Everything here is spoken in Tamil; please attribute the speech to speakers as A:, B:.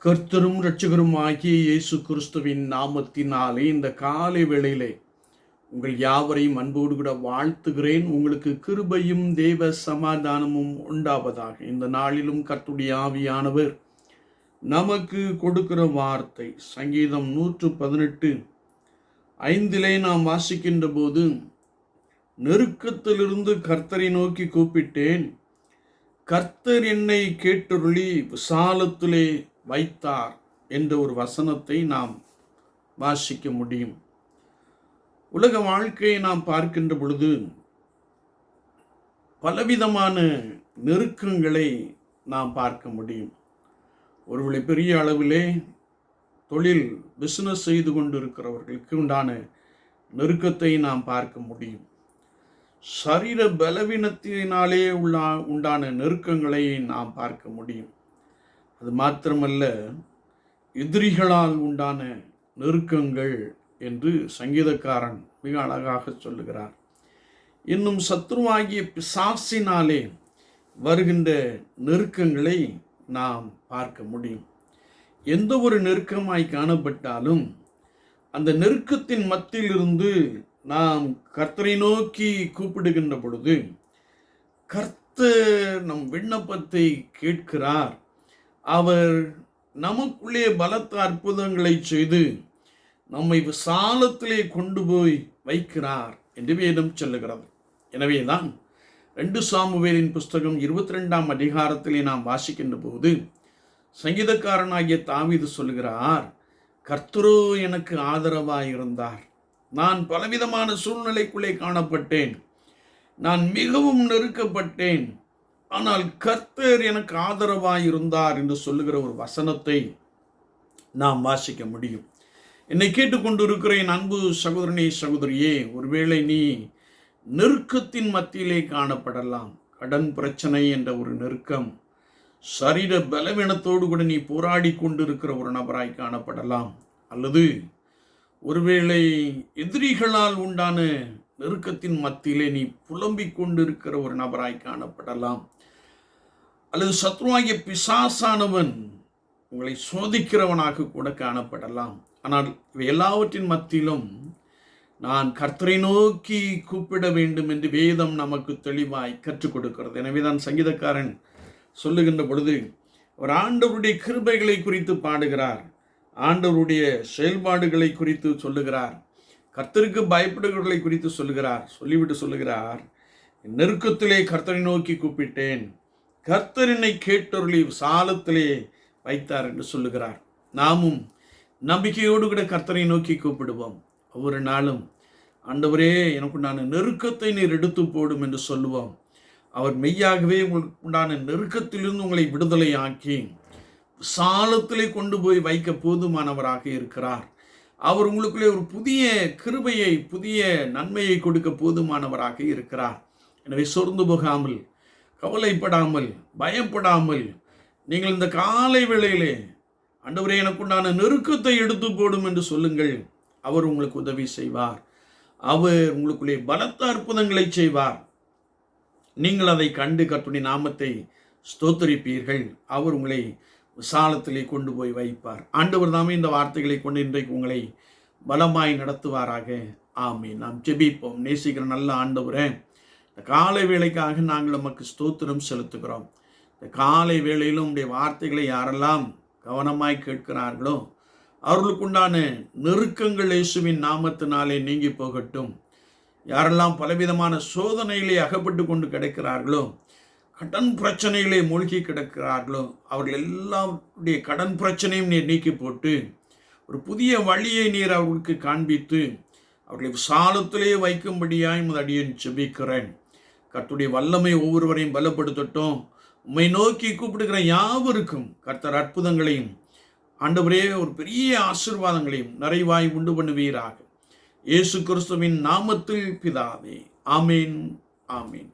A: கர்த்தரும் இரட்சகரும் ஆகிய இயேசு கிறிஸ்துவின் நாமத்தினாலே இந்த காலை வேளையிலே உங்கள் யாவரையும் அன்போடு கூட வாழ்த்துகிறேன். உங்களுக்கு கிருபையும் தேவ சமாதானமும் உண்டாவதாக. இந்த நாளிலும் கர்த்தருடைய ஆவியானவர் நமக்கு கொடுக்கிற வார்த்தை சங்கீதம் 118:5 நாம் வாசிக்கின்ற போது, நெருக்கத்திலிருந்து கர்த்தரை நோக்கி கூப்பிட்டேன், கர்த்தர் என்னை கேட்டருளி விசாலத்திலே வைத்தார் என்ற ஒரு வசனத்தை நாம் வாசிக்க முடியும். உலக வாழ்க்கையை நாம் பார்க்கின்ற பொழுது பலவிதமான நெருக்கங்களை நாம் பார்க்க முடியும். ஒருவேளை பெரிய அளவிலே தொழில் பிஸ்னஸ் செய்து கொண்டிருக்கிறவர்களுக்கு உண்டான நெருக்கத்தை நாம் பார்க்க முடியும். சரீர பலவீனத்தினாலே உண்டான நெருக்கங்களை நாம் பார்க்க முடியும். அது மாத்திரமல்ல, எதிரிகளால் உண்டான நெருக்கங்கள் என்று சங்கீதக்காரன் மிக அழகாக சொல்லுகிறார். இன்னும் சத்ருவாகிய பிசாசினாலே வருகின்ற நெருக்கங்களை நாம் பார்க்க முடியும். எந்த ஒரு நெருக்கமாய் காணப்பட்டாலும் அந்த நெருக்கத்தின் மத்தியிலிருந்து நாம் கர்த்தரை நோக்கி கூப்பிடுகின்ற பொழுது கர்த்தர் நம் விண்ணப்பத்தை கேட்கிறார். அவர் நமக்குள்ளே பலத்த அற்புதங்களை செய்து நம்மை விசாலத்திலே கொண்டு போய் வைக்கிறார் என்று வேதம் சொல்லுகிறது. எனவேதான் 2 சாமுவேலின் புஸ்தகம் 22ஆம் அதிகாரத்திலே நாம் வாசிக்கின்ற போது சங்கீதக்காரனாகிய தாவீது சொல்லுகிறார், கர்த்தரோ எனக்கு ஆதரவாயிருந்தார். நான் பலவிதமான சூழ்நிலைக்குள்ளே காணப்பட்டேன், நான் மிகவும் நெருக்கப்பட்டேன், ஆனால் கர்த்தர் எனக்கு ஆதரவாயிருந்தார் என்று சொல்லுகிற ஒரு வசனத்தை நாம் வாசிக்க முடியும். என்னை கேட்டுக்கொண்டு இருக்கிற என் அன்பு சகோதரனே சகோதரியே, ஒருவேளை நீ நெருக்கத்தின் மத்தியிலே காணப்படலாம். கடன் பிரச்சனை என்ற ஒரு நெருக்கம், சரீர பலவீனத்தோடு கூட நீ போராடி கொண்டிருக்கிற ஒரு நபராய் காணப்படலாம். அல்லது ஒருவேளை எதிரிகளால் உண்டான நெருக்கத்தின் மத்தியிலே நீ புலம்பிக் கொண்டிருக்கிற ஒரு நபராய் காணப்படலாம். அல்லது சத்ருவாகிய பிசாசானவன் உங்களை சோதிக்கிறவனாக கூட காணப்படலாம். ஆனால் இவை எல்லாவற்றின் மத்தியிலும் நான் கர்த்தரை நோக்கி கூப்பிட வேண்டும் என்று வேதம் நமக்கு தெளிவாய் கற்றுக் கொடுக்கிறது. எனவே தான் சங்கீதக்காரன் சொல்லுகின்ற பொழுது அவர் ஆண்டவருடைய கிருபைகளை குறித்து பாடுகிறார், ஆண்டவருடைய செயல்பாடுகளை குறித்து சொல்லுகிறார், கர்த்தருக்கு பயப்படுகிறவர்களை குறித்து சொல்லுகிறார். சொல்லிவிட்டு சொல்லுகிறார், நெருக்கத்திலே கர்த்தரை நோக்கி கூப்பிட்டேன், கர்த்தர் என்னை கேட்டருளி விசாலத்திலே வைத்தார் என்று சொல்லுகிறார். நாமும் நம்பிக்கையோடு கூட கர்த்தரை நோக்கி கூப்பிடுவோம். ஒவ்வொரு நாளும், ஆண்டவரே எனக்கு உண்டான நெருக்கத்தை நீர் எடுத்து போடும் என்று சொல்லுவோம். அவர் மெய்யாகவே உங்களுக்கு உண்டான நெருக்கத்திலிருந்து உங்களை விடுதலை ஆக்கி விசாலத்திலே கொண்டு போய் வைக்க போதுமானவராக இருக்கிறார். அவர் உங்களுக்குள்ளே ஒரு புதிய கிருபையை, புதிய நன்மையை கொடுக்க போதுமானவராக இருக்கிறார். எனவே சோர்ந்து போகாமல், கவலைப்படாமல், பயப்படாமல் நீங்கள் இந்த காலை வேளையிலே, ஆண்டவரே எனக்கு உண்டான நெருக்கத்தை எடுத்து போடும் என்று சொல்லுங்கள். அவர் உங்களுக்கு உதவி செய்வார். அவர் உங்களுக்குள்ளே பலத்த அற்புதங்களை செய்வார். நீங்கள் அதை கண்டு கர்த்தருடைய நாமத்தை ஸ்தோத்தரிப்பீர்கள். அவர் உங்களை விசாலத்திலே கொண்டு போய் வைப்பார். ஆண்டவர் தாமே இந்த வார்த்தைகளை கொண்டு இன்றைக்கு உங்களை பலமாய் நடத்துவாராக. ஆமீன். நாம் ஜெபிப்போம். நேசிக்கிற நல்ல ஆண்டவரே, இந்த காலை வேளைக்காக நாங்கள் நமக்கு ஸ்தோத்திரம் செலுத்துகிறோம். இந்த காலை வேளையிலும் உடைய வார்த்தைகளை யாரெல்லாம் கவனமாய் கேட்கிறார்களோ அவர்களுக்குண்டான நெருக்கங்கள் இயேசுவின் நாமத்தினாலே நீங்கி போகட்டும். யாரெல்லாம் பலவிதமான சோதனையிலே அகப்பட்டு கொண்டு கிடக்கிறார்களோ, கடன் பிரச்சனைகளே மூழ்கி கிடக்கிறார்களோ, அவர்கள் எல்லாருடைய கடன் பிரச்சனையும் நீர் நீக்கி போட்டு ஒரு புதிய வழியை நீர் அவர்களுக்கு காண்பித்து அவர்களை விசாலத்திலே வைக்கும்படியாய் அடியேன் ஜெபிக்கிறேன். கர்த்தருடைய வல்லமை ஒவ்வொருவரையும் பலப்படுத்தட்டும். உம்மை நோக்கி கூப்பிடுகிற யாவருக்கும் கர்த்தர் அற்புதங்களையும், ஆண்டவரே ஒரு பெரிய ஆசீர்வாதங்களையும் நிறைவாய் உண்டு பண்ணுவீராக. இயேசு கிறிஸ்துவின் நாமத்தில் பிதாவே. ஆமீன், ஆமீன்.